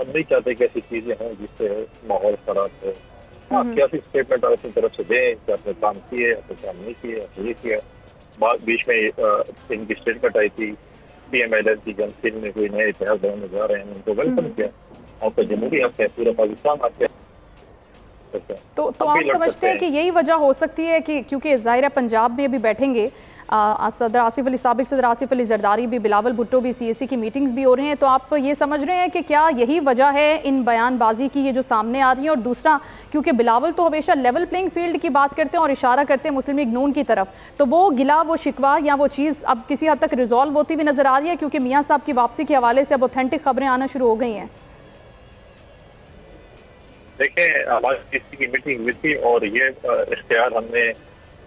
ہم نہیں چاہتے کہ ایسی چیزیں ہوں جس سے ماحول خراب ہو. ہاں سیاسی اسٹیٹمنٹ آپ اپنی طرف سے دیں کہ آپ نے کام کیے، آپ نے کام نہیں کیے، آپ نے یہ کیا. بیچ میں ان کی اسٹیٹمنٹ آئی تھی پی ایم ایل کی کہ ہم سندھ میں کوئی نئے اتحاد بنانے جا رہے ہیں، ان کو ویلکم کیا. آپ کا جمہوری حق ہے، پورا پاکستان آپ کے. تو آپ سمجھتے ہیں کہ یہی وجہ ہو سکتی ہے کہ کیونکہ ظاہر ہے پنجاب میں ابھی بیٹھیں گے سابق صدر آصف علی زرداری بھی، بلاول بھٹو بھی، سی اے سی کی میٹنگز بھی ہو رہے ہیں، تو آپ یہ سمجھ رہے ہیں کہ کیا یہی وجہ ہے ان بیان بازی کی یہ جو سامنے آ رہی ہے؟ اور دوسرا، کیونکہ بلاول تو ہمیشہ لیول پلینگ فیلڈ کی بات کرتے ہیں اور اشارہ کرتے ہیں مسلم لیگ نون کی طرف، تو وہ گلا، وہ شکوہ یا وہ چیز اب کسی حد تک ریزالو ہوتی بھی نظر آ رہی ہے کیونکہ میاں صاحب کی واپسی کے حوالے سے اب اوتھینٹک خبریں آنا شروع ہو گئی ہیں؟ دیکھیں ہماری کسی کی میٹنگ ہوئی تھی اور یہ اختیار ہم نے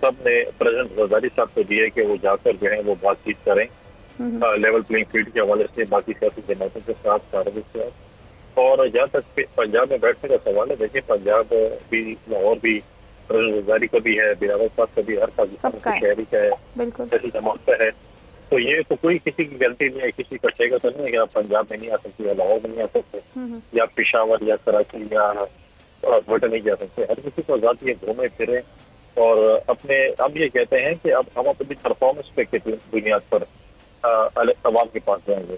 سب نے پریزیڈنٹ زرداری صاحب کو دیے کہ وہ جا کر جو ہے وہ بات چیت کریں لیول پلینگ فیلڈ کے حوالے سے باقی سیاسی جماعتوں کے ساتھ سارے کے ساتھ. اور جہاں تک پنجاب میں بیٹھنے کا سوال ہے، دیکھیں پنجاب بھی، لاہور بھی پریزیڈنٹ زرداری کا بھی ہے، بلاول صاحب کا بھی، ہر پاکستان کے شہری کا ہے، سیاسی جماعت کا ہے. تو یہ تو کوئی کسی کی غلطی نہیں ہے، کسی کا ٹھیکہ تو نہیں ہے کہ آپ پنجاب میں نہیں آ سکتے یا لاہور میں نہیں آ سکتے یا پشاور یا کراچی یا بٹن نہیں جا سکتے. ہر کسی کو آزادی ہے گھومے پھرے اور اپنے. ہم یہ کہتے ہیں کہ اب ہم اپنی پرفارمنس پہ کی بنیاد پر عوام کے پاس جائیں گے.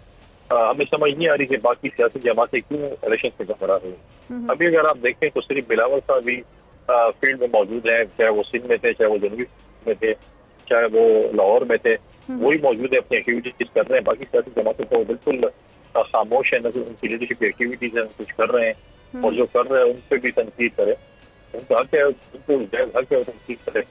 ہمیں سمجھ نہیں آ رہی کہ باقی سیاسی جماعتیں کیوں الیکشن سے گھبرا رہی ہیں. ابھی اگر آپ دیکھیں تو صرف بلاول صاحب بھی فیلڈ میں موجود ہیں، چاہے وہ سندھ میں تھے، چاہے وہ جنوبی میں تھے، چاہے وہ لاہور میں تھے، وہی موجود ہے، اپنی ایکٹیویٹیز کر رہے ہیں. باقی سیاسی جماعتیں تو بالکل خاموش ہیں، نہ ان کی لیڈرشپ کی ایکٹیویٹیز ہیں، کچھ کر رہے ہیں اور جو کر رہے ہیں ان پہ بھی تنقید کرے. ان کا حق ہے، ان کو حق ہے تنقید کرے.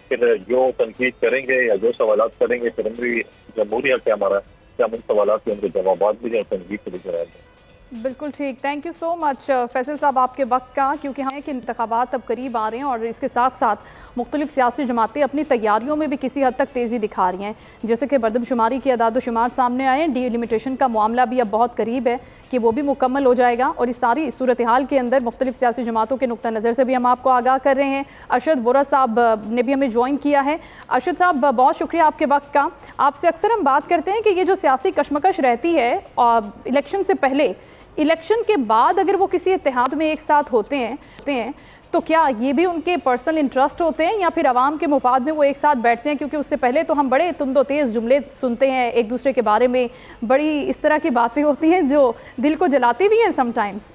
پھر جو تنقید کریں گے یا جو سوالات کریں گے، پھر ہم بھی جمہوری حق ہے ہمارا کہ ہم ان سوالات کے ان کے جوابات بھی دیں اور تنقید کو بھی کرائیں گے. بالکل ٹھیک. تھینک یو سو مچ فیصل صاحب آپ کے وقت کا، کیونکہ ہمیں کہ انتخابات اب قریب آ رہے ہیں اور اس کے ساتھ ساتھ مختلف سیاسی جماعتیں اپنی تیاریوں میں بھی کسی حد تک تیزی دکھا رہی ہیں. جیسے کہ مردم شماری کی اعداد و شمار سامنے آئے ہیں، ڈی لمیٹیشن کا معاملہ بھی اب بہت قریب ہے کہ وہ بھی مکمل ہو جائے گا، اور اس ساری صورتحال کے اندر مختلف سیاسی جماعتوں کے نقطہ نظر سے بھی ہم آپ کو آگاہ کر رہے ہیں. ارشد وورا صاحب نے بھی ہمیں جوائن کیا ہے. ارشد صاحب بہت شکریہ آپ کے وقت کا. آپ سے اکثر ہم بات کرتے ہیں کہ یہ جو سیاسی کشمکش رہتی ہے الیکشن سے پہلے، الیکشن کے بعد اگر وہ کسی اتحاد میں ایک ساتھ ہوتے ہیں تو کیا یہ بھی ان کے پرسنل انٹرسٹ ہوتے ہیں یا پھر عوام کے مفاد میں وہ ایک ساتھ بیٹھتے ہیں؟ کیونکہ اس سے پہلے تو ہم بڑے تند و تیز جملے سنتے ہیں ایک دوسرے کے بارے میں، بڑی اس طرح کی باتیں ہوتی ہیں جو دل کو جلاتی بھی ہیں سم ٹائمز.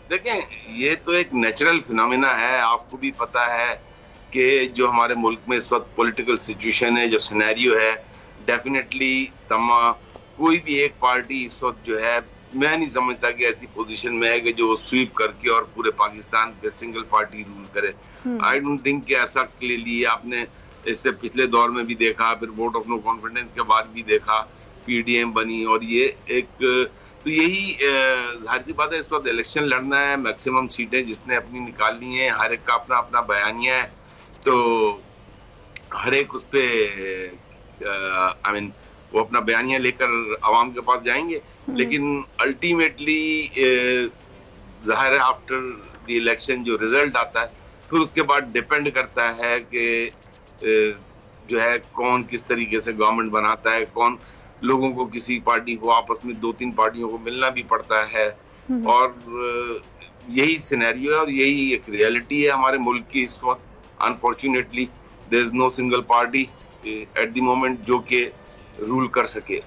دیکھیں یہ تو ایک نیچرل فینومینا ہے. آپ کو بھی پتا ہے کہ جو ہمارے ملک میں اس وقت پولیٹیکل سچویشن ہے، جو سینیریو ہے، ڈیفینیٹلی کوئی بھی ایک پارٹی اس وقت جو ہے، میں نہیں سمجھتا کہ ایسی پوزیشن میں ہے کہ جو سویپ کر کے اور پورے پاکستان پہ سنگل پارٹی رول کرے. آئی ڈونٹ تھنک کہ ایسا کلیئرلی آپ نے اس سے پچھلے دور میں بھی دیکھا، پھر ووٹ آف نو کانفیڈنس کے بعد بھی دیکھا، پی ڈی ایم بنی، اور یہ ایک تو یہی ظاہر سی بات ہے اس وقت الیکشن لڑنا ہے، میکسیمم سیٹیں جس نے اپنی نکالنی ہیں، ہر ایک کا اپنا اپنا بیانیہ ہے، تو ہر ایک اس پہ وہ اپنا بیانیہ لے کر عوام کے پاس جائیں گے. لیکن الٹیمیٹلی ظاہر ہے آفٹر دی الیکشن جو ریزلٹ آتا ہے پھر اس کے بعد ڈیپینڈ کرتا ہے کہ جو ہے کون کس طریقے سے گورنمنٹ بناتا ہے، کون لوگوں کو کسی پارٹی کو آپس میں 2-3 پارٹیوں کو ملنا بھی پڑتا ہے، اور یہی سینیریو ہے اور یہی ایک ریئلٹی ہے ہمارے ملک کی اس وقت. Unfortunately there is no single party at the moment جو کہ رول کر سکے.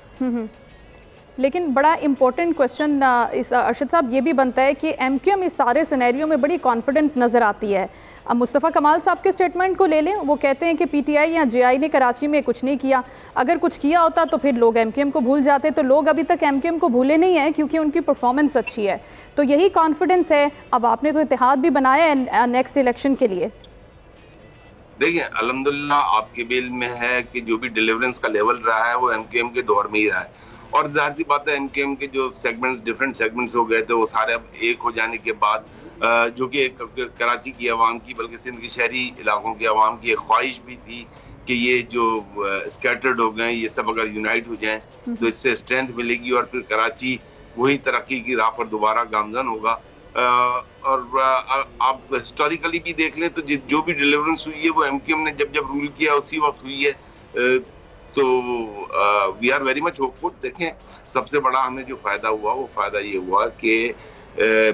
لیکن بڑا امپورٹنٹ کوشچن ارشد صاحب یہ بھی بنتا ہے کہ ایم کیو ایم اس سارے سینیریو میں بڑی کانفیڈنٹ نظر آتی ہے. اب مصطفیٰ کمال صاحب کے سٹیٹمنٹ کو لے لیں، وہ کہتے ہیں کہ پی ٹی آئی یا جے آئی نے کراچی میں کچھ نہیں کیا، اگر کچھ کیا ہوتا تو پھر لوگ ایم کیو ایم کو بھول جاتے، تو لوگ ابھی تک ایم کیو ایم کو بھولے نہیں ہیں کیونکہ ان کی پرفارمنس اچھی ہے. تو یہی کانفیڈنس ہے. اب آپ نے تو اتحاد بھی بنایا ہے نیکسٹ الیکشن کے لیے. دیکھیں الحمدللہ آپ کے بیل میں ہے کہ جو بھی ڈیلیورنس کا لیول رہا ہے وہ ایم کیو ایم کے دور میں ہی رہا ہے، اور ظاہر سی بات ہے ایم کیو ایم کے جو سیگمنٹس ڈفرینٹ سیگمنٹس ہو گئے تھے وہ سارے اب ایک ہو جانے کے بعد جو کہ کراچی کی عوام کی بلکہ سندھ کے شہری علاقوں کی عوام کی ایک خواہش بھی تھی کہ یہ جو اسکیٹرڈ ہو گئے یہ سب اگر یونائٹ ہو جائیں تو اس سے اسٹرینتھ ملے گی اور پھر کراچی وہی ترقی کی راہ پر دوبارہ گامزن ہوگا. اور آپ ہسٹوریکلی بھی دیکھ لیں تو جو بھی ڈیلیورنس ہوئی ہے وہ ایم کیو ایم نے جب رول کیا اسی وقت ہوئی ہے. تو we are very much hopeful. دیکھیں سب سے بڑا ہمیں جو فائدہ ہوا وہ فائدہ یہ ہوا کہ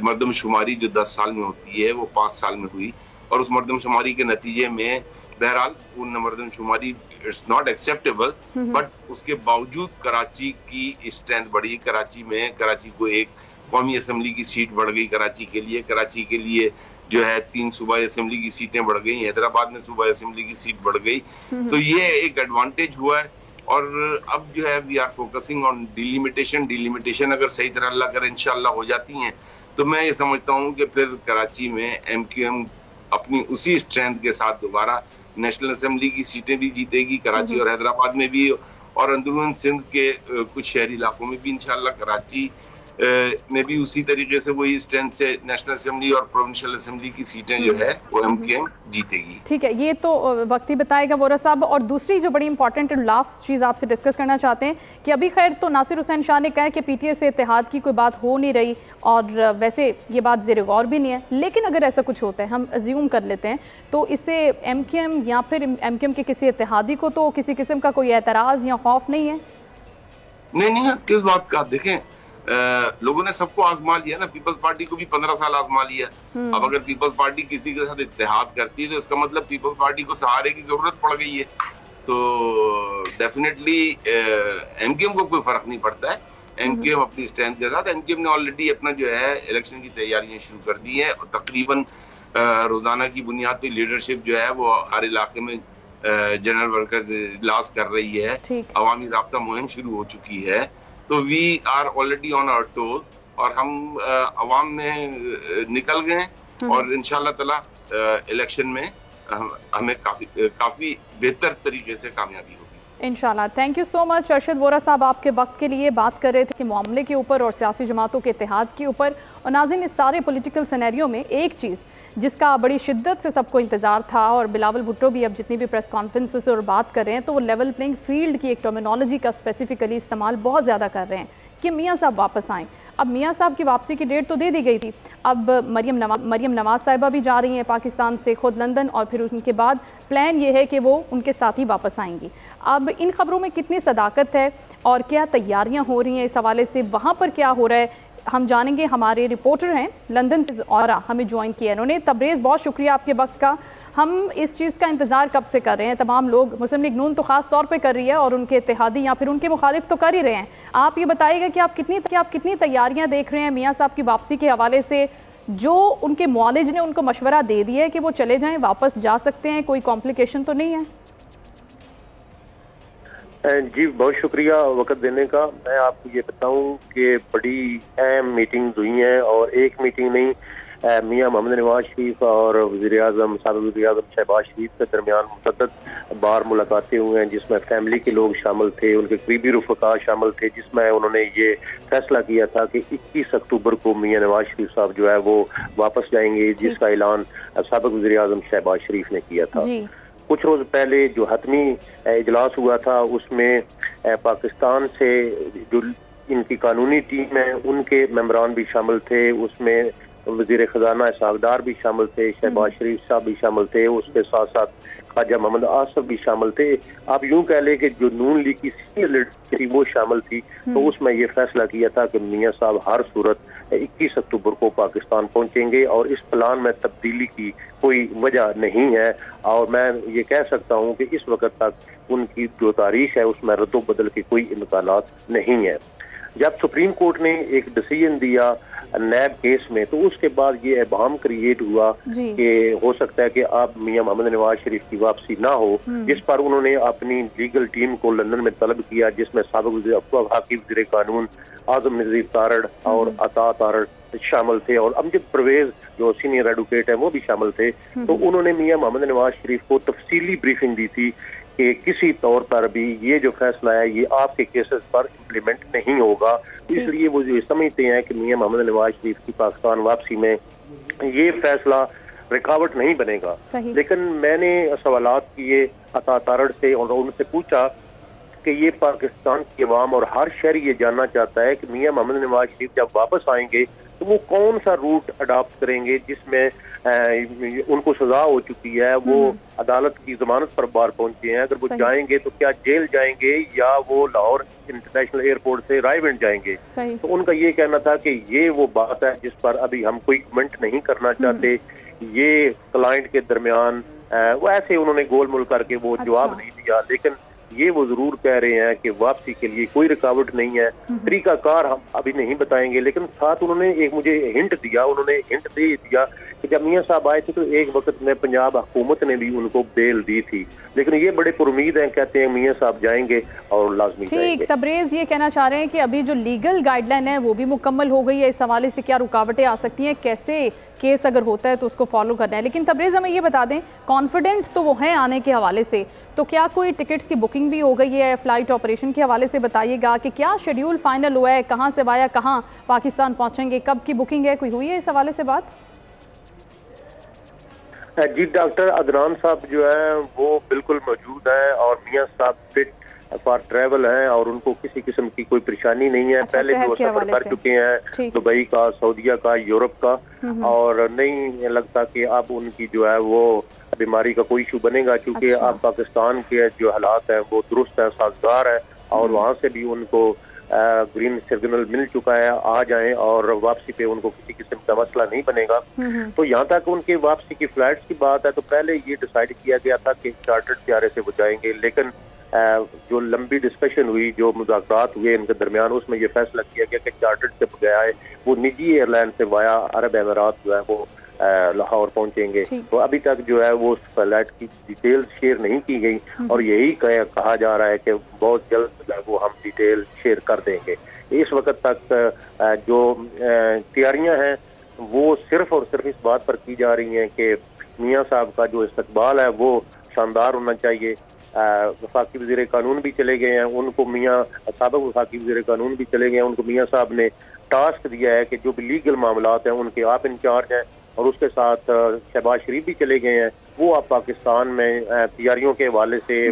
مردم شماری جو 10 سال میں ہوتی ہے وہ 5 سال میں ہوئی, اور اس مردم شماری کے نتیجے میں بہرحال ان مردم شماری اٹس ناٹ ایکسیپٹیبل, بٹ اس کے باوجود کراچی کی اسٹرینتھ بڑھی. کراچی میں کراچی کو ایک قومی اسمبلی کی سیٹ بڑھ گئی کراچی کے لیے جو ہے 3 صوبائی اسمبلی کی سیٹیں بڑھ گئی, حیدرآباد میں صوبائی اسمبلی کی سیٹ بڑھ گئی. تو یہ ایک ایڈوانٹیج ہوا ہے. اور اب جو ہے we are focusing on delimitation اگر صحیح طرح اللہ کرے انشاءاللہ ہو جاتی ہیں تو میں یہ سمجھتا ہوں کہ پھر کراچی میں ایم کیو ایم اپنی اسی اسٹرینتھ کے ساتھ دوبارہ نیشنل اسمبلی کی سیٹیں بھی جیتے گی, کراچی اور حیدرآباد میں بھی, اور اندرون سندھ کے کچھ شہری علاقوں میں بھی انشاءاللہ. کراچی میں بھی اسی طریقے سے وہی اسٹرینتھ سے نیشنل اسمبلی اور پروونشل اسمبلی کی سیٹیں جو ہے وہ ایم کیو ایم جیتے گی. ٹھیک ہے, یہ تو وقت ہی بتائے گا وورا صاحب. اور دوسری جو بڑی امپورٹنٹ لاسٹ چیز آپ سے ڈسکس کرنا چاہتے ہیں کہ ابھی خیر تو ناصر حسین شاہ نے کہا کہ پی ٹی اے سے اتحاد کی کوئی بات ہو نہیں رہی, اور ویسے یہ بات زیر غور بھی نہیں ہے, لیکن اگر ایسا کچھ ہوتا ہے ہم ازیوم کر لیتے ہیں تو اس سے ایم کیو ایم یا پھر ایم کیو ایم کے کسی اتحادی کو تو کسی قسم کا کوئی اعتراض یا خوف نہیں ہے؟ نہیں, کس بات کا؟ دیکھیں لوگوں نے سب کو آزما لیا نا, پیپلز پارٹی کو بھی 15 سال آزما لیا. اب اگر پیپلز پارٹی کسی کے ساتھ اتحاد کرتی ہے تو اس کا مطلب پیپلز پارٹی کو سہارے کی ضرورت پڑ گئی ہے. تو ڈیفینیٹلی ایم کیو ایم کو کوئی فرق نہیں پڑتا ہے. ایم کیو ایم اپنی اسٹرینتھ کے ساتھ, ایم کیو ایم نے آلریڈی اپنا جو ہے الیکشن کی تیاریاں شروع کر دی ہیں, اور تقریباً روزانہ کی بنیاد پہ لیڈرشپ جو ہے وہ ہر علاقے میں جنرل ورکرز اجلاس کر رہی ہے, عوامی رابطہ مہم شروع ہو چکی ہے. تو we are already on our toes, اور ہم عوام میں نکل گئے ہیں, اور انشاءاللہ تعالی الیکشن میں ہمیں کافی بہتر طریقے سے کامیابی ہوگی انشاءاللہ. تھینک یو سو مچ ارشد وورا صاحب, آپ کے وقت کے لیے بات کر رہے تھے کہ معاملے کے اوپر اور سیاسی جماعتوں کے اتحاد کے اوپر. اور ناظرین, اس سارے پولیٹیکل سینیریو میں ایک چیز جس کا بڑی شدت سے سب کو انتظار تھا, اور بلاول بھٹو بھی اب جتنی بھی پریس کانفرنس سے اور بات کر رہے ہیں تو وہ لیول پلینگ فیلڈ کی ایک ٹرمینالوجی کا اسپیسیفکلی استعمال بہت زیادہ کر رہے ہیں کہ میاں صاحب واپس آئیں. اب میاں صاحب کی واپسی کی ڈیٹ تو دے دی گئی تھی, اب مریم نواز صاحبہ بھی جا رہی ہیں پاکستان سے خود لندن, اور پھر ان کے بعد پلان یہ ہے کہ وہ ان کے ساتھ ہی واپس آئیں گی. اب ان خبروں میں کتنی صداقت ہے اور کیا تیاریاں ہو رہی ہیں اس حوالے سے, وہاں پر کیا ہو رہا ہے, ہم جانیں گے. ہمارے رپورٹر ہیں لندن سے اور ہمیں جوائن کیا انہوں نے. تبریز, بہت شکریہ آپ کے وقت کا. ہم اس چیز کا انتظار کب سے کر رہے ہیں, تمام لوگ, مسلم لیگ نون تو خاص طور پہ کر رہی ہے اور ان کے اتحادی یا پھر ان کے مخالف تو کر ہی رہے ہیں. آپ یہ بتائیے گا کہ آپ کتنی تیاریاں دیکھ رہے ہیں میاں صاحب کی واپسی کے حوالے سے, جو ان کے معالج نے ان کو مشورہ دے دیا ہے کہ وہ چلے جائیں, واپس جا سکتے ہیں, کوئی کمپلیکیشن تو نہیں ہے؟ جی بہت شکریہ وقت دینے کا. میں آپ کو یہ بتاؤں کہ بڑی اہم میٹنگز ہوئی ہیں, اور ایک میٹنگ نہیں, میاں محمد نواز شریف اور وزیر اعظم سابق وزیر اعظم شہباز شریف کے درمیان متعدد بار ملاقاتیں ہوئے ہیں, جس میں فیملی کے لوگ شامل تھے, ان کے قریبی رفقا شامل تھے, جس میں انہوں نے یہ فیصلہ کیا تھا کہ 21 اکتوبر کو میاں نواز شریف صاحب جو ہے وہ واپس جائیں گے, جس کا اعلان سابق وزیر اعظم شہباز شریف نے کیا تھا. کچھ روز پہلے جو حتمی اجلاس ہوا تھا اس میں پاکستان سے جو ان کی قانونی ٹیم ہے ان کے ممبران بھی شامل تھے, اس میں وزیر خزانہ اسحاق ڈار بھی شامل تھے, شہباز شریف صاحب بھی شامل تھے, اس کے ساتھ ساتھ خواجہ محمد آصف بھی شامل تھے. آپ یوں کہہ لیں کہ جو نون لیگ کی سینئر لیڈر تھی وہ شامل تھی. تو اس میں یہ فیصلہ کیا تھا کہ میاں صاحب ہر صورت 21 اکتوبر کو پاکستان پہنچیں گے, اور اس پلان میں تبدیلی کی کوئی وجہ نہیں ہے. اور میں یہ کہہ سکتا ہوں کہ اس وقت تک ان کی جو تاریخ ہے اس میں رد و بدل کے کوئی امکانات نہیں ہیں. جب سپریم کورٹ نے ایک ڈیسیژن دیا نیب کیس میں تو اس کے بعد یہ ابہام کریٹ ہوا کہ ہو سکتا ہے کہ اب میاں محمد نواز شریف کی واپسی نہ ہو, جس پر انہوں نے اپنی لیگل ٹیم کو لندن میں طلب کیا, جس میں سابق وزیر قانون اعظم نذیر تارڑ اور عطا تارڑ شامل تھے, اور امجد پرویز جو سینئر ایڈوکیٹ ہیں وہ بھی شامل تھے. تو انہوں نے میاں محمد نواز شریف کو تفصیلی بریفنگ دی تھی کہ کسی طور پر بھی یہ جو فیصلہ ہے یہ آپ کے کیسز پر امپلیمنٹ نہیں ہوگا. اس لیے وہ یہ سمجھتے ہیں کہ میاں محمد نواز شریف کی پاکستان واپسی میں یہ فیصلہ رکاوٹ نہیں بنے گا. لیکن میں نے سوالات کیے عطا تارڑ سے اور ان سے پوچھا کہ یہ پاکستان کی عوام اور ہر شہری یہ جاننا چاہتا ہے کہ میاں محمد نواز شریف جب واپس آئیں گے تو وہ کون سا روٹ اڈاپٹ کریں گے جس میں ان کو سزا ہو چکی ہے, وہ عدالت کی ضمانت پر باہر پہنچے ہیں, اگر وہ جائیں گے تو کیا جیل جائیں گے یا وہ لاہور انٹرنیشنل ایئرپورٹ سے رائے گنج جائیں گے. تو ان کا یہ کہنا تھا کہ یہ وہ بات ہے جس پر ابھی ہم کوئی کمنٹ نہیں کرنا چاہتے. یہ کلائنٹ کے درمیان وہ ایسے انہوں نے گول مول کر کے وہ جواب نہیں دیا, لیکن یہ وہ ضرور کہہ رہے ہیں کہ واپسی کے لیے کوئی رکاوٹ نہیں ہے. طریقہ کار ہم ابھی نہیں بتائیں گے, لیکن ساتھ انہوں نے ایک مجھے ہنٹ دیا, انہوں نے ہنٹ دے دیا کہ جب میاں صاحب آئے تھے تو ایک وقت میں پنجاب حکومت نے بھی ان کو بیل دی تھی, لیکن یہ بڑے پر امید ہیں, کہتے ہیں میاں صاحب جائیں گے اور لازمی جائیں گے. ٹھیک, تبریز یہ کہنا چاہ رہے ہیں کہ ابھی جو لیگل گائیڈ لائن ہے وہ بھی مکمل ہو گئی ہے, اس حوالے سے کیا رکاوٹیں آ سکتی ہیں, کیسے کیس اگر ہوتا ہے تو اس کو فالو کرنا ہے. لیکن تبریز ہمیں یہ بتا دیں, کانفیڈنٹ تو وہ ہیں آنے کے حوالے سے, تو کیا کوئی ٹکٹس کی بکنگ بھی ہو گئی ہے؟ فلائٹ آپریشن کے حوالے سے بتائیے گا کہ کیا شیڈیول فائنل ہوا ہے, کہاں سے وایا کہاں پاکستان پہنچیں گے, کب کی بکنگ ہے, کوئی ہوئی ہے اس حوالے سے بات؟ جی ڈاکٹر عدنان صاحب جو ہیں وہ بالکل موجود ہیں اور میاں صاحب فٹ فار ٹریول ہیں اور ان کو کسی قسم کی کوئی پریشانی نہیں ہے. پہلے جو سفر کر چکے ہیں دبئی کا, سعودیہ کا, یورپ کا, اور نہیں لگتا کہ اب ان کی جو ہے وہ بیماری کا کوئی ایشو بنے گا, کیونکہ اب پاکستان کے جو حالات ہیں وہ درست ہیں, سازگار ہے, اور وہاں سے بھی ان کو گرین سگنل مل چکا ہے, آ جائیں اور واپسی پہ ان کو کسی قسم کا مسئلہ نہیں بنے گا. تو یہاں تک ان کے واپسی کی فلائٹس کی بات ہے تو پہلے یہ ڈیسائیڈ کیا گیا تھا کہ چارٹرڈ طیارے سے وہ جائیں گے, لیکن جو لمبی ڈسکشن ہوئی, جو مذاکرات ہوئے ان کے درمیان, اس میں یہ فیصلہ کیا گیا کہ چارٹرڈ سے گیا ہے وہ نجی ایئر لائن سے وایا عرب امارات جو ہے وہ لاہور پہنچیں گے. تو ابھی تک جو ہے وہ فلائٹ کی ڈیٹیل شیئر نہیں کی گئی, اور یہی کہا جا رہا ہے کہ بہت جلد وہ ہم ڈیٹیل شیئر کر دیں گے. اس وقت تک جو تیاریاں ہیں وہ صرف اور صرف اس بات پر کی جا رہی ہیں کہ میاں صاحب کا جو استقبال ہے وہ شاندار ہونا چاہیے. وفاقی وزیر قانون بھی چلے گئے ہیں, ان کو میاں سابق وفاقی وزیر قانون بھی چلے گئے ہیں, ان کو میاں صاحب نے ٹاسک دیا ہے کہ جو بھی لیگل معاملات ہیں ان کے آپ انچارج ہیں, اور اس کے ساتھ شہباز شریف بھی چلے گئے ہیں. وہ اب پاکستان میں تیاریوں کے حوالے سے,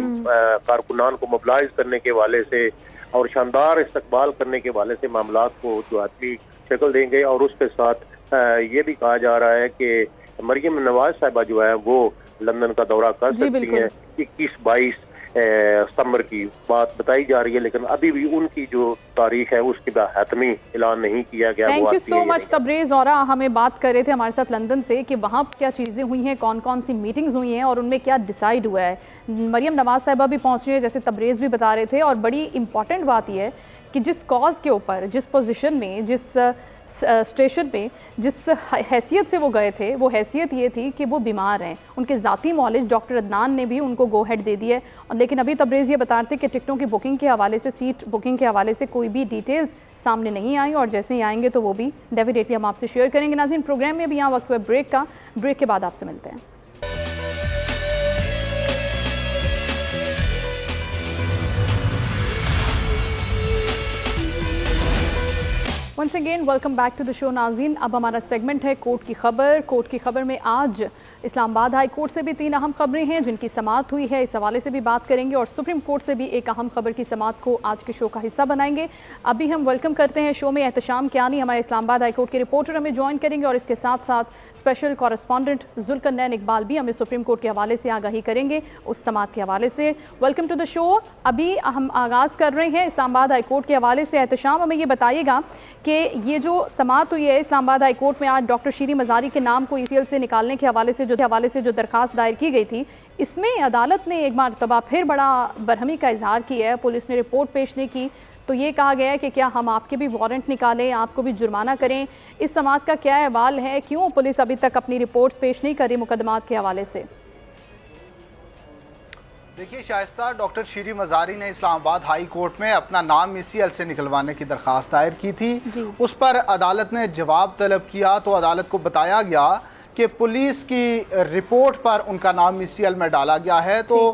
کارکنان کو موبلائز کرنے کے حوالے سے اور شاندار استقبال کرنے کے حوالے سے معاملات کو جو اچھی شکل دیں گے. اور اس کے ساتھ یہ بھی کہا جا رہا ہے کہ مریم نواز صاحبہ جو ہے وہ لندن کا دورہ کر سکتی ہیں 21-22 ستمبر کی بات بتائی جا رہی ہے, لیکن ابھی بھی ان کی جو تاریخ ہے اس کا حتمی اعلان نہیں کیا گیا. تھینک یو سو مچ تبریز اورا, ہمیں بات کر رہے تھے ہمارے ساتھ لندن سے کہ وہاں کیا چیزیں ہوئی ہیں, کون کون سی میٹنگز ہوئی ہیں اور ان میں کیا ڈیسائیڈ ہوا ہے. مریم نواز صاحبہ بھی پہنچ رہی ہے جیسے تبریز بھی بتا رہے تھے, اور بڑی امپورٹنٹ بات یہ ہے کہ جس کاز کے اوپر, جس پوزیشن میں, جس اسٹیشن پہ, جس حیثیت سے وہ گئے تھے, وہ حیثیت یہ تھی کہ وہ بیمار ہیں. ان کے ذاتی معالج ڈاکٹر عدنان نے بھی ان کو گو ہیڈ دے دی ہے, لیکن ابھی تبریز یہ بتا رہے تھے کہ ٹکٹوں کی بکنگ کے حوالے سے, سیٹ بکنگ کے حوالے سے کوئی بھی ڈیٹیلز سامنے نہیں آئی, اور جیسے ہی آئیں گے تو وہ بھی ڈیفینیٹلی ہم آپ سے شیئر کریں گے. ناظرین, پروگرام میں بھی یہاں وقت ہوا بریک کا, بریک کے بعد آپ سے ملتے ہیں. Once again welcome back to the show. ناظرین, اب ہمارا سیگمنٹ ہے کورٹ کی خبر. کورٹ کی خبر میں آج اسلام آباد ہائی کورٹ سے بھی 3 اہم خبریں ہیں جن کی سماعت ہوئی ہے, اس حوالے سے بھی بات کریں گے, اور سپریم کورٹ سے بھی ایک اہم خبر کی سماعت کو آج کے شو کا حصہ بنائیں گے. ابھی ہم ویلکم کرتے ہیں شو میں احتشام کیانی, ہمارے اسلام آباد ہائی کورٹ کے رپورٹر ہمیں جوائن کریں گے, اور اس کے ساتھ ساتھ اسپیشل کورسپونڈنٹ ذوالقرنین اقبال بھی ہمیں سپریم کورٹ کے حوالے سے آگاہی کریں گے اس سماعت کے حوالے سے. ویلکم ٹو دا شو. ابھی ہم آغاز کر رہے ہیں اسلام آباد ہائی کورٹ کے حوالے سے. احتشام, ہمیں یہ بتائیے گا کہ یہ جو سماعت ہوئی ہے اسلام آباد ہائی کورٹ میں آج ڈاکٹر شیریں مزاری کے نام کو ECL سے نکالنے کے حوالے سے جو درخواست دائر کی گئی تھی, اس میں عدالت نے ایک مرتبہ پھر بڑا برہمی کا اظہار کیا ہے. پولیس نے رپورٹ پیش نہیں کی تو یہ کہا گیا ہے کہ کیا ہم آپ کے بھی وارنٹ نکالیں, آپ کو بھی جرمانہ کریں. اس سماعت کا کیا احوال ہے, کیوں پولیس ابھی تک اپنی رپورٹس پیش نہیں کر رہی مقدمات کے حوالے سے؟ دیکھیے شائستہ, ڈاکٹر شیریں مزاری نے اسلام آباد ہائی کورٹ میں اپنا نام ECL سے نکلوانے کی درخواست دائر کی تھی. اس پر عدالت نے جواب طلب کیا تو عدالت کو بتایا گیا کہ پولیس کی رپورٹ پر ان کا نام ECL میں ڈالا گیا ہے, تو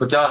$50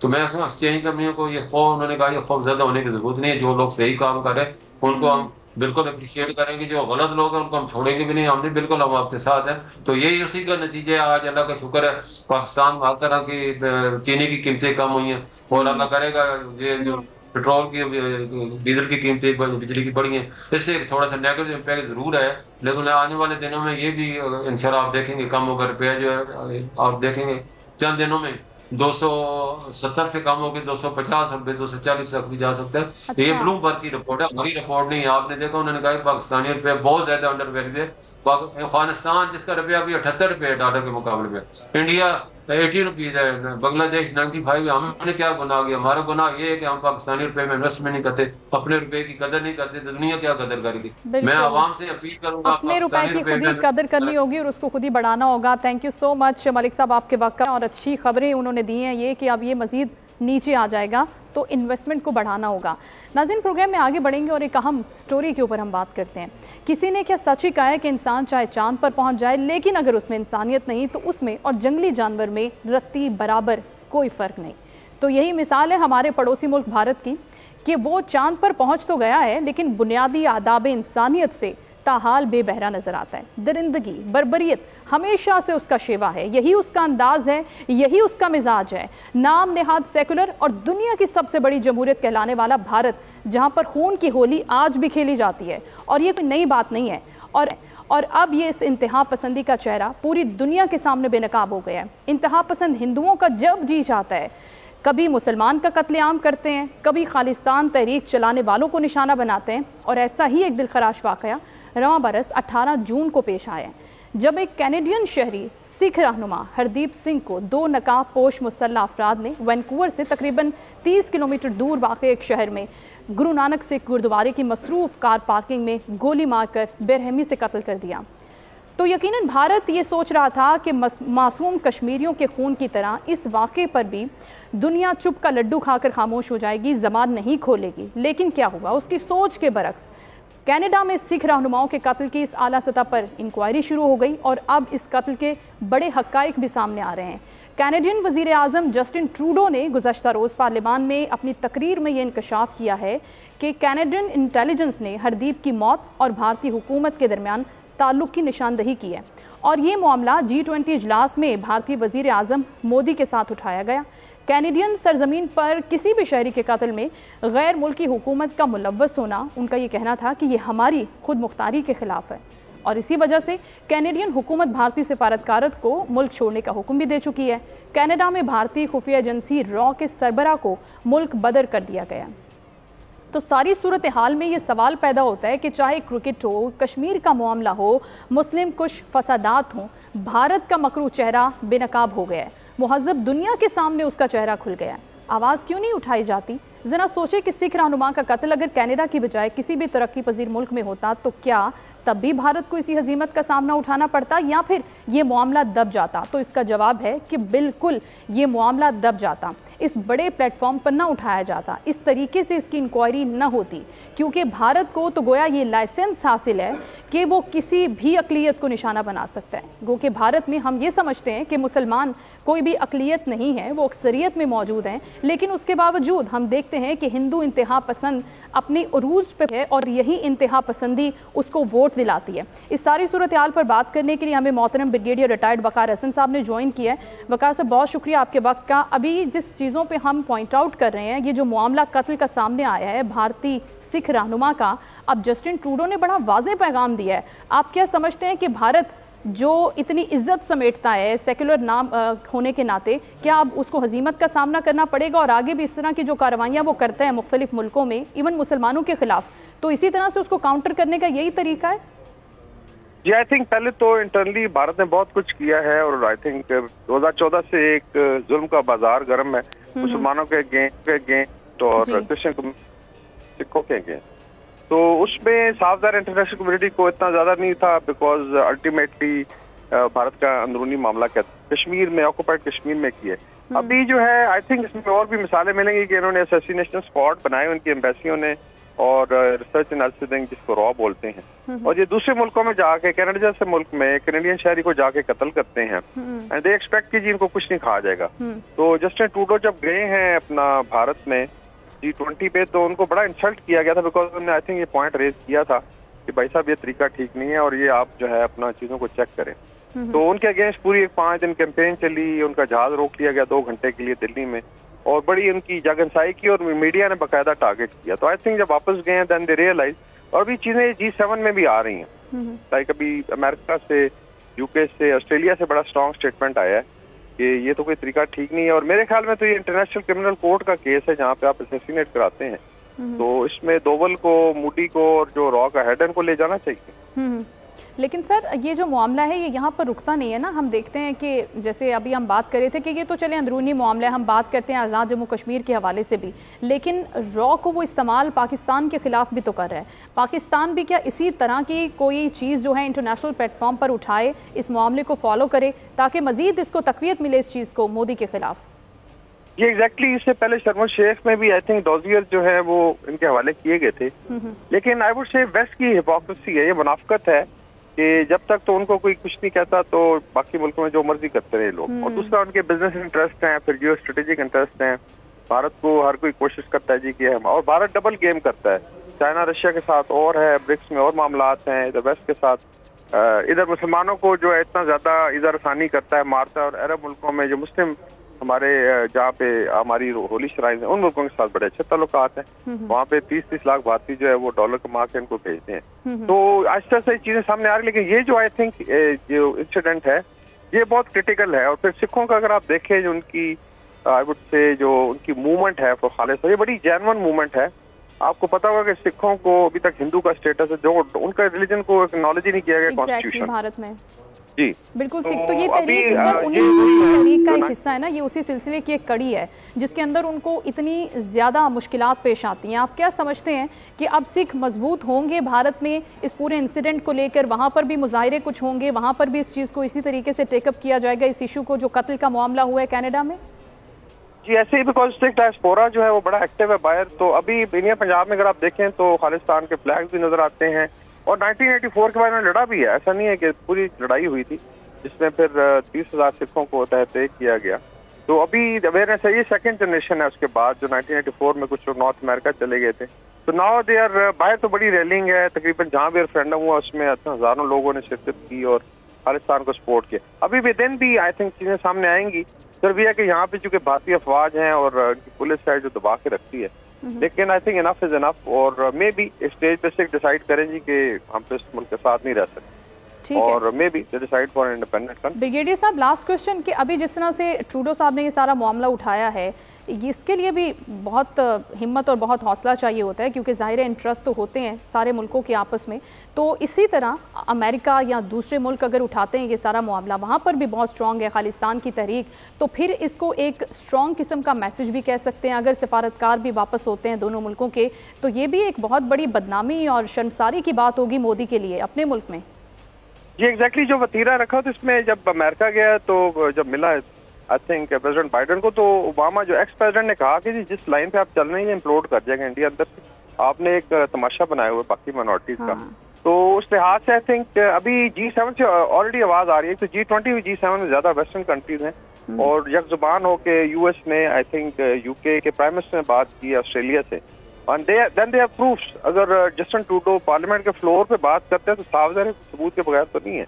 تو میں چینج کمیوں کو یہ خوف، انہوں نے کہا یہ خوف زیادہ ہونے کی ضرورت نہیں ہے، جو لوگ صحیح کام کر رہے ہیں ان کو ہم بالکل اپریشیٹ کریں گے، جو غلط لوگ ہیں ان کو ہم چھوڑیں گے بھی نہیں، ہم نے بالکل ہم آپ کے ساتھ ہیں۔ تو یہی اسی کا نتیجہ ہے، آج اللہ کا شکر ہے پاکستان میں ہر طرح کی چینی کی قیمتیں کم ہوئی ہیں، اور اللہ کرے گا یہ جو پیٹرول کی ڈیزل کی قیمتیں بجلی کی بڑھی ہیں، اس سے تھوڑا سا نیگیٹو امپیکٹ ضرور ہے، لیکن آنے والے دنوں میں یہ بھی انشاءاللہ آپ دیکھیں گے کم ہوگا، روپیہ جو ہے آپ دیکھیں گے چند دنوں میں 270 سے کم ہو کے 250 روپے 240 تک بھی جا سکتا ہے۔ اچھا۔ یہ بلومبرگ کی رپورٹ ہے، ہماری رپورٹ نہیں ہے۔ آپ نے دیکھا انہوں نے کہا پاکستانی روپے بہت زیادہ انڈر ویلیو ہے۔ افغانستان جس کا روپیہ ابھی 78 روپے ڈالر کے مقابلے میں، انڈیا 80 روپیز ہے، بنگلہ دیش 95 ہے۔ ہم نے کیا گناہ کیا؟ ہمارا گناہ یہ ہے کہ ہم پاکستانی روپے میں انویسٹمنٹ نہیں کرتے، اپنے روپے کی قدر نہیں کرتے، تو دنیا کیا قدر کرے گی؟ میں عوام سے اپیل کروں گا اپنے روپے کی خود ہی قدر کرنی ہوگی اور اس کو خود ہی بڑھانا ہوگا۔ تھینک یو سو مچ ملک صاحب آپ کے وقت کا، اور اچھی خبریں انہوں نے دی ہیں یہ کہ اب یہ مزید نیچے آ جائے گا تو انویسٹمنٹ کو بڑھانا ہوگا۔ ناظرین پروگرام میں آگے بڑھیں گے اور ایک اہم سٹوری کے اوپر ہم بات کرتے ہیں۔ کسی نے کیا سچ ہی کہا ہے کہ انسان چاہے چاند پر پہنچ جائے لیکن اگر اس میں انسانیت نہیں تو اس میں اور جنگلی جانور میں رتی برابر کوئی فرق نہیں۔ تو یہی مثال ہے ہمارے پڑوسی ملک بھارت کی کہ وہ چاند پر پہنچ تو گیا ہے لیکن بنیادی آداب انسانیت سے تاحال بے بہرا نظر آتا ہے۔ درندگی، بربریت ہمیشہ سے اس کا شیوا ہے، یہی اس کا انداز ہے، یہی اس کا مزاج ہے۔ نام نہاد سیکولر اور دنیا کی سب سے بڑی جمہوریت کہلانے والا بھارت، جہاں پر خون کی ہولی آج بھی کھیلی جاتی ہے، اور یہ کوئی نئی بات نہیں ہے، اور اب یہ اس انتہا پسندی کا چہرہ پوری دنیا کے سامنے بے نقاب ہو گیا ہے۔ انتہا پسند ہندوؤں کا جب جی چاہتا ہے کبھی مسلمان کا قتل عام کرتے ہیں، کبھی خالصتان تحریک چلانے والوں کو نشانہ بناتے ہیں، اور ایسا ہی ایک دلخراش واقعہ رواں برس 18 جون کو پیش آیا ہے جب ایک کینیڈین شہری سکھ رہنما ہردیپ سنگھ کو 2 نقاب پوش مسلح افراد نے وینکوور سے تقریباً 30 کلومیٹر دور واقع ایک شہر میں گرو نانک سکھ گردوارے کی مصروف کار پارکنگ میں گولی مار کر بے رحمی سے قتل کر دیا۔ تو یقیناً بھارت یہ سوچ رہا تھا کہ معصوم کشمیریوں کے خون کی طرح اس واقعے پر بھی دنیا چپ کا لڈو کھا کر خاموش ہو جائے گی، زبان نہیں کھولے گی، لیکن کیا ہوا؟ اس کی سوچ کے برعکس کینیڈا میں سکھ رہنماؤں کے قتل کی اس اعلیٰ سطح پر انکوائری شروع ہو گئی اور اب اس قتل کے بڑے حقائق بھی سامنے آ رہے ہیں۔ کینیڈین وزیر اعظم جسٹن ٹروڈو نے گزشتہ روز پارلیمان میں اپنی تقریر میں یہ انکشاف کیا ہے کہ کینیڈین انٹیلیجنس نے ہردیپ کی موت اور بھارتی حکومت کے درمیان تعلق کی نشاندہی کی ہے، اور یہ معاملہ G20 اجلاس میں بھارتی وزیر اعظم مودی کے ساتھ اٹھایا گیا۔ کینیڈین سرزمین پر کسی بھی شہری کے قتل میں غیر ملکی حکومت کا ملوث ہونا، ان کا یہ کہنا تھا کہ یہ ہماری خود مختاری کے خلاف ہے، اور اسی وجہ سے کینیڈین حکومت بھارتی سفارتکارت کو ملک چھوڑنے کا حکم بھی دے چکی ہے۔ کینیڈا میں بھارتی خفیہ ایجنسی را کے سربراہ کو ملک بدر کر دیا گیا۔ تو ساری صورتحال میں یہ سوال پیدا ہوتا ہے کہ چاہے کرکٹ ہو، کشمیر کا معاملہ ہو، مسلم کش فسادات ہوں، بھارت کا مکروہ چہرہ بے نقاب ہو گیا ہے، مہذب دنیا کے سامنے اس کا چہرہ کھل گیا ہے۔ آواز کیوں نہیں اٹھائی جاتی؟ ذرا سوچے کہ سکھ رہنما کا قتل اگر کینیڈا کی بجائے کسی بھی ترقی پذیر ملک میں ہوتا تو کیا تب بھی بھارت کو اسی ہزیمت کا سامنا اٹھانا پڑتا یا پھر یہ معاملہ دب جاتا؟ تو اس کا جواب ہے کہ بالکل یہ معاملہ دب جاتا، اس بڑے پلیٹ فارم پر نہ اٹھایا جاتا، اس طریقے سے اس کی انکوائری نہ ہوتی، کیونکہ بھارت کو تو گویا یہ لائسنس حاصل ہے کہ وہ کسی بھی اقلیت کو نشانہ بنا سکتا ہے۔ گو کہ بھارت میں ہم یہ سمجھتے ہیں کہ مسلمان کوئی بھی اقلیت نہیں ہے، وہ اکثریت میں موجود ہیں، لیکن اس کے باوجود ہم دیکھتے ہیں کہ ہندو انتہا پسند اپنی عروج پہ ہے اور یہی انتہا پسندی اس کو ووٹ دلاتی ہے۔ اس ساری صورتحال پر بات کرنے کے لیے ہمیں محترم بریگیڈیئر ریٹائرڈ وقار حسن صاحب نے جوائن کیا ہے۔ وقار صاحب بہت شکریہ آپ کے وقت کا۔ ابھی جس چیزوں پہ ہم پوائنٹ آؤٹ کر رہے ہیں، یہ جو معاملہ قتل کا سامنے آیا ہے بھارتی سکھ رہنما کا، اب جسٹن ٹروڈو نے بڑا واضح پیغام دیا ہے۔ آپ کیا سمجھتے ہیں کہ بھارت جو اتنی عزت سمیٹتا ہے سیکولر نام ہونے کے ناطے، کیا اب اس کو ہزیمت کا سامنا کرنا پڑے گا اور آگے بھی اس طرح کی جو کارروائیاں وہ کرتا ہے مختلف ملکوں میں ایون مسلمانوں کے خلاف، تو اسی طرح سے اس کو کاؤنٹر کرنے کا یہی طریقہ ہے؟ جی آئی تھنک پہلے تو انٹرنلی بھارت نے بہت کچھ کیا ہے، اور آئی تھنک 2014 سے ایک ظلم کا بازار گرم ہے، مسلمانوں کے اگینسٹ اور کرسچن سکھوں کے اگینسٹ۔ تو اس میں صاف ظاہر انٹرنیشنل کمیونٹی کو اتنا زیادہ نہیں تھا، بیکاز الٹیمیٹلی بھارت کا اندرونی معاملہ کیا کشمیر میں، آکوپائڈ کشمیر میں کیا ہے۔ ابھی جو ہے آئی تھنک اس میں اور بھی مثالیں ملیں گی کہ انہوں نے اسیسینیشن اسکواڈ بنائے ان کی ایمبیسیوں نے، اور ریسرچ انالیسنگ جس کو را بولتے ہیں، اور یہ دوسرے ملکوں میں جا کے کینیڈا جیسے ملک میں کینیڈین شہری کو جا کے قتل کرتے ہیں اینڈ دے ایکسپیکٹ کہ جی ان کو کچھ نہیں کھایا جائے گا. تو جسٹن ٹروڈو جب گئے ہیں اپنا بھارت میں G20 پہ تو ان کو بڑا انسلٹ کیا گیا تھا، بیکاز انہوں نے آئی تھنک یہ پوائنٹ ریز کیا تھا کہ بھائی صاحب یہ طریقہ ٹھیک نہیں ہے اور یہ آپ جو ہے اپنا چیزوں کو چیک کریں. تو ان کے اگینسٹ پوری ایک 5 دن کیمپین چلی، ان کا جہاز روک لیا گیا 2 گھنٹے کے لیے دلی میں، اور بڑی ان کی جگنسائی کی اور میڈیا نے باقاعدہ ٹارگیٹ کیا. تو آئی تھنک جب واپس گئے ہیں دین دے ریئلائز، اور بھی چیزیں G7 میں بھی آ رہی ہیں، لائک ابھی امریکہ سے، UK سے، آسٹریلیا سے بڑا اسٹرانگ اسٹیٹمنٹ آیا ہے کہ یہ تو کوئی طریقہ ٹھیک نہیں ہے. اور میرے خیال میں تو یہ انٹرنیشنل کرمنل کورٹ کا کیس ہے جہاں پہ آپ اسیسینیٹ کراتے ہیں، تو اس میں دوول کو، موڈی کو اور جو را کا ہیڈ ان کو لے جانا چاہیے. لیکن سر یہ جو معاملہ ہے یہ یہاں پر رکتا نہیں ہے نا. ہم دیکھتے ہیں کہ جیسے ابھی ہم بات کر رہے تھے کہ یہ تو چلے اندرونی معاملہ ہے، ہم بات کرتے ہیں آزاد جموں کشمیر کے حوالے سے بھی، لیکن را کو وہ استعمال پاکستان کے خلاف بھی تو کر رہا ہے. پاکستان بھی کیا اسی طرح کی کوئی چیز جو ہے انٹرنیشنل پلیٹ فارم پر اٹھائے، اس معاملے کو فالو کرے تاکہ مزید اس کو تقویت ملے اس چیز کو مودی کے خلاف؟ یہ ایگزیکٹلی اس سے پہلے شرم الشیخ میں بھی آئی تھنک ڈوزیئر جو ہے وہ ان کے حوالے کیے گئے تھے. لیکن آئی وڈ سے ویسٹ کی ہپوکریسی ہے، یہ منافقت ہے کہ جب تک تو ان کو کوئی کچھ نہیں کہتا تو باقی ملکوں میں جو مرضی کرتے رہے لوگ. اور دوسرا ان کے بزنس انٹرسٹ ہیں، پھر جیو اسٹریٹجک انٹرسٹ ہیں. بھارت کو ہر کوئی کوشش کرتا ہے جی کہ ہم، اور بھارت ڈبل گیم کرتا ہے، چائنا رشیا کے ساتھ اور ہے، برکس میں اور معاملات ہیں، ادھر ویسٹ کے ساتھ، ادھر مسلمانوں کو جو ہے اتنا زیادہ ادھر آسانی کرتا ہے، مارتا ہے. اور عرب ملکوں میں جو مسلم ہمارے جہاں پہ ہماری ہولی شرائن ہیں ان ملکوں کے ساتھ بڑے اچھے تعلقات ہیں، وہاں پہ 30 لاکھ بھارتی جو ہے وہ ڈالر کما کے ان کو بھیجتے ہیں. تو آہستہ آہستہ چیزیں سامنے آ رہی، لیکن یہ جو آئی تھنک جو انسیڈنٹ ہے یہ بہت کرٹیکل ہے. اور پھر سکھوں کا اگر آپ دیکھیں جو ان کی آئی وڈ سے جو ان کی موومنٹ ہے خالص، یہ بڑی جینون موومنٹ ہے. آپ کو پتا ہوگا کہ سکھوں کو ابھی تک ہندو کا اسٹیٹس ہے، جو ان کا ریلیجن کو اکنالج ہی نہیں کیا گیا کانسٹیٹیوشن بھارت میں. جی بالکل سکھ تو یہ تحریک کا ایک حصہ ہے نا، یہ اسی سلسلے کی ایک کڑی ہے جس کے اندر ان کو اتنی زیادہ مشکلات پیش آتی ہیں. آپ کیا سمجھتے ہیں کہ اب سکھ مضبوط ہوں گے بھارت میں اس پورے انسیڈنٹ کو لے کر؟ وہاں پر بھی مظاہرے کچھ ہوں گے، وہاں پر بھی اس چیز کو اسی طریقے سے ٹیک اپ کیا جائے گا، اس ایشو کو جو قتل کا معاملہ ہوا ہے کینیڈا میں؟ جی ایسے ہی، بیکاز سکھ ڈائسپورا جو ہے وہ بڑا ایکٹیو ہے باہر. تو ابھی انڈیا پنجاب میں اگر آپ دیکھیں تو خالصتان کے فلیگز بھی نظر آتے ہیں، اور 1984 کے بعد میں لڑا بھی ہے، ایسا نہیں ہے کہ پوری لڑائی ہوئی تھی جس میں پھر 30,000 سکھوں کو تحت کیا گیا. تو ابھی اویئرنیس ہے، یہ سیکنڈ جنریشن ہے اس کے بعد جو 1984 میں کچھ لوگ نارتھ امریکہ چلے گئے تھے. تو ناؤ دے آر باہر تو بڑی ریلنگ ہے، تقریباً جہاں بھی ریفرینڈم ہوا اس میں ہزاروں لوگوں نے شرکت کی اور خالصتان کو سپورٹ کیا. ابھی بھی دن بھی آئی تھنک چیزیں سامنے آئیں گی. صرف یہ ہے کہ یہاں پہ چونکہ بھارتی افواج ہیں اور ان کی پولیس ہے جو دبا کے رکھتی ہے، لیکن آئی تھنک انف از انف. اور مے بی اسٹیج پہ سے ڈیسائیڈ کریں جی کہ ہم تو اس ملک کے ساتھ نہیں رہ سکتے، اور may be decide for independent country. Brigadier صاحب لاسٹ کوسچن کہ ابھی جس طرح سے ٹروڈو صاحب نے یہ سارا معاملہ اٹھایا ہے، اس کے لیے بھی بہت ہمت اور بہت حوصلہ چاہیے ہوتا ہے، کیونکہ ظاہر انٹرسٹ تو ہوتے ہیں سارے ملکوں کے آپس میں. تو اسی طرح امریکہ یا دوسرے ملک اگر اٹھاتے ہیں یہ سارا معاملہ، وہاں پر بھی بہت اسٹرانگ ہے خالصتان کی تحریک، تو پھر اس کو ایک اسٹرانگ قسم کا میسج بھی کہہ سکتے ہیں. اگر سفارتکار بھی واپس ہوتے ہیں دونوں ملکوں کے تو یہ بھی ایک بہت بڑی بدنامی اور شرمساری کی بات ہوگی مودی کے لیے اپنے ملک میں. یہ ایگزیکٹلی جو وطیرہ رکھا تو اس میں جب امریکہ گیا تو جب ملا آئی تھنک پریزیڈنٹ بائیڈن کو، تو اوباما جو ایکس پریزیڈنٹ نے کہا کہ جس لائن پہ آپ چل رہے ہیں امپلوڈ کر جائے گا انڈیا اندر سے. آپ نے ایک تماشا بنایا ہوا باقی مائنورٹیز کا. تو اس لحاظ سے آئی تھنک ابھی G7 سے آلریڈی آواز آ رہی ہے. تو G20 بھی G7 میں زیادہ ویسٹرن کنٹریز ہیں، اور یک زبان ہو کے US نے آئی تھنک UK کے پرائم منسٹر نے بات کی آسٹریلیا سے، and then they have proofs. اگر جسٹن ٹروڈو پارلیمنٹ کے فلور پہ بات کرتے ہیں تو صاف ظاہر ثبوت کے بغیر تو نہیں ہے.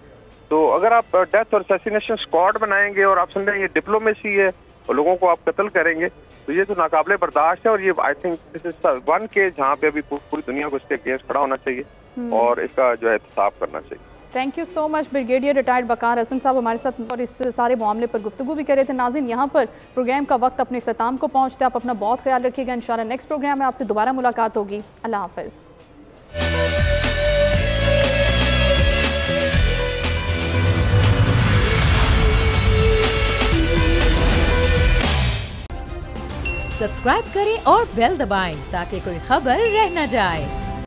تو اگر آپ ڈیتھ اور اسیسینیشن اسکواڈ بنائیں گے اور آپ سمجھیں یہ ڈپلومیسی ہے اور لوگوں کو آپ قتل کریں گے تو یہ تو ناقابل برداشت ہے. اور یہ I think this is one کے جہاں پہ ابھی پوری دنیا کو اس کے اگینسٹ کھڑا ہونا چاہیے اور اس کا جو ہے احتساب کرنا چاہیے. Thank you so much brigadier retired Waqar Hasan صاحب ہمارے ساتھ اور اس سارے معاملے پر گفتگو بھی کر رہے تھے. ناظرین یہاں پر پروگرام کا وقت اپنے اختتام کو پہنچتے ہیں. آپ اپنا بہت خیال رکھیے گا. انشاءاللہ نیکسٹ پروگرام میں آپ سے دوبارہ ملاقات ہوگی. اللہ حافظ. سبسکرائب کریں اور بیل دبائیں تاکہ کوئی خبر رہ نہ جائے.